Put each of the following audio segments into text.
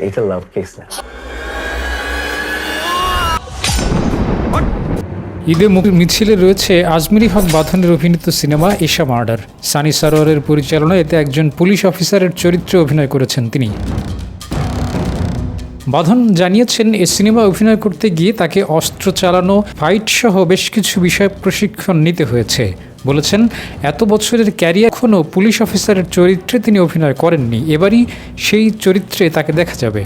এটা লাভ কেস না। ঈদে মুক্তির মিছিলে রয়েছে আজমেরী হক বাঁধনের অভিনীত সিনেমা এশা মার্ডার। সানি সারোয়ারের পরিচালনায় এতে একজন পুলিশ অফিসারের চরিত্রে অভিনয় করেছেন তিনি। বাঁধন জানিয়েছেন, এ সিনেমা অভিনয় করতে গিয়ে তাকে অস্ত্র চালানো, ফাইট সহ বেশ কিছু বিষয়ে প্রশিক্ষণ নিতে হয়েছে। বলেছেন, এত বছরের ক্যারিয়ার এখনও পুলিশ অফিসারের চরিত্রে তিনি অভিনয় করেননি, এবারই সেই চরিত্রে তাকে দেখা যাবে।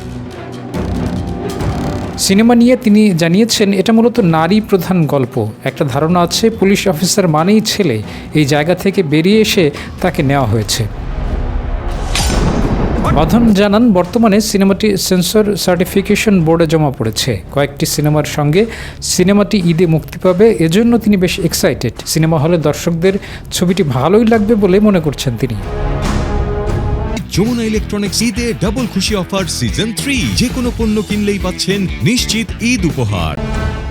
সিনেমা নিয়ে তিনি জানিয়েছেন, এটা মূলত নারী প্রধান গল্প। একটা ধারণা আছে পুলিশ অফিসার মানেই ছেলে, এই জায়গা থেকে বেরিয়ে এসে তাকে নেওয়া হয়েছে। বাঁধন জানান, বর্তমানে সিনেমাটি সেন্সর সার্টিফিকেশন বোর্ডে জমা পড়েছে। কয়েকটি সিনেমার সঙ্গে সিনেমাটি ঈদে মুক্তি পাবে, এজন্য তিনি বেশ এক্সাইটেড। সিনেমা হলে দর্শকদের ছবিটি ভালোই লাগবে বলে মনে করছেন তিনি। যমুনা ইলেকট্রনিক্স ঈদে ডাবল খুশি অফার সিজন 3, যে কোনো পণ্য কিনলেই পাচ্ছেন নিশ্চিত ঈদ উপহার।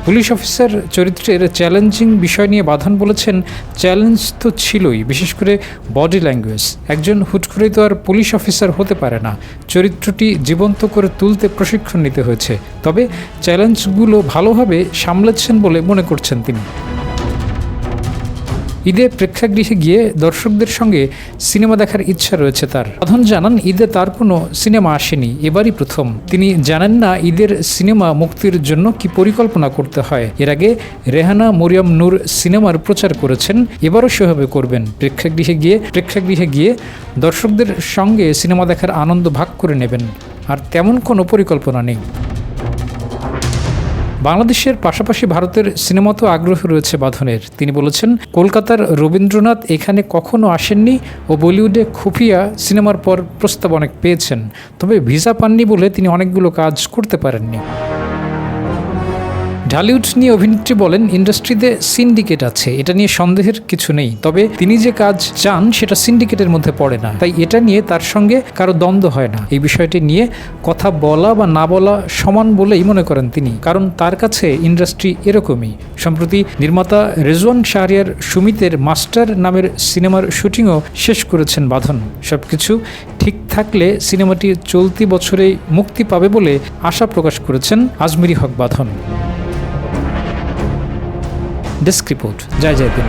পুলিশ অফিসার চরিত্রের চ্যালেঞ্জিং বিষয় নিয়ে বাঁধন বলেছেন, চ্যালেঞ্জ তো ছিলই, বিশেষ করে বডি ল্যাঙ্গুয়েজ। একজন হুট করে তো আর পুলিশ অফিসার হতে পারে না। চরিত্রটি জীবন্ত করে তুলতে প্রশিক্ষণ নিতে হয়েছে, তবে চ্যালেঞ্জগুলো ভালোভাবে সামলেছেন বলে মনে করছেন তিনি। ঈদে প্রেক্ষাগৃহে গিয়ে দর্শকদের সঙ্গে সিনেমা দেখার ইচ্ছা রয়েছে তার। বাঁধন জানান, ঈদে তার কোনো সিনেমা আসেনি, এবারই প্রথম। তিনি জানেন না ঈদের সিনেমা মুক্তির জন্য কি পরিকল্পনা করতে হয়। এর আগে রেহানা মরিয়ম নূর সিনেমার প্রচার করেছেন, এবারও সেভাবে করবেন। প্রেক্ষাগৃহে গিয়ে দর্শকদের সঙ্গে সিনেমা দেখার আনন্দ ভাগ করে নেবেন, আর তেমন কোনো পরিকল্পনা নেই। বাংলাদেশের পাশাপাশি ভারতের সিনেমাতেও আগ্রহ রয়েছে বাঁধনের। তিনি বলেছেন, কলকাতার রবীন্দ্রনাথ এখানে কখনো আসেননি ও বলিউডে খুফিয়া সিনেমার পর প্রস্তাব অনেক পেয়েছেন, তবে ভিসা পাননি বলে তিনি অনেকগুলো কাজ করতে পারেননি। ঢালিউড নিয়ে অভিনেত্রী বলেন, ইন্ডাস্ট্রিতে সিন্ডিকেট আছে, এটা নিয়ে সন্দেহের কিছু নেই, তবে তিনি যে কাজ চান সেটা সিন্ডিকেটের মধ্যে পড়ে না, তাই এটা নিয়ে তার সঙ্গে কারো দ্বন্দ্ব হয় না। এই বিষয়টি নিয়ে কথা বলা বা না বলা সমান বলেই মনে করেন তিনি, কারণ তার কাছে ইন্ডাস্ট্রি এরকমই। সম্প্রতি নির্মাতা রেজওয়ান শাহরিয়ার সুমিতের মাস্টার নামের সিনেমার শুটিংও শেষ করেছেন বাঁধন। সবকিছু ঠিক থাকলে সিনেমাটি চলতি বছরেই মুক্তি পাবে বলে আশা প্রকাশ করেছেন আজমেরী হক বাঁধন। ডেস্ক রিপোর্ট, জয় জয় দিন।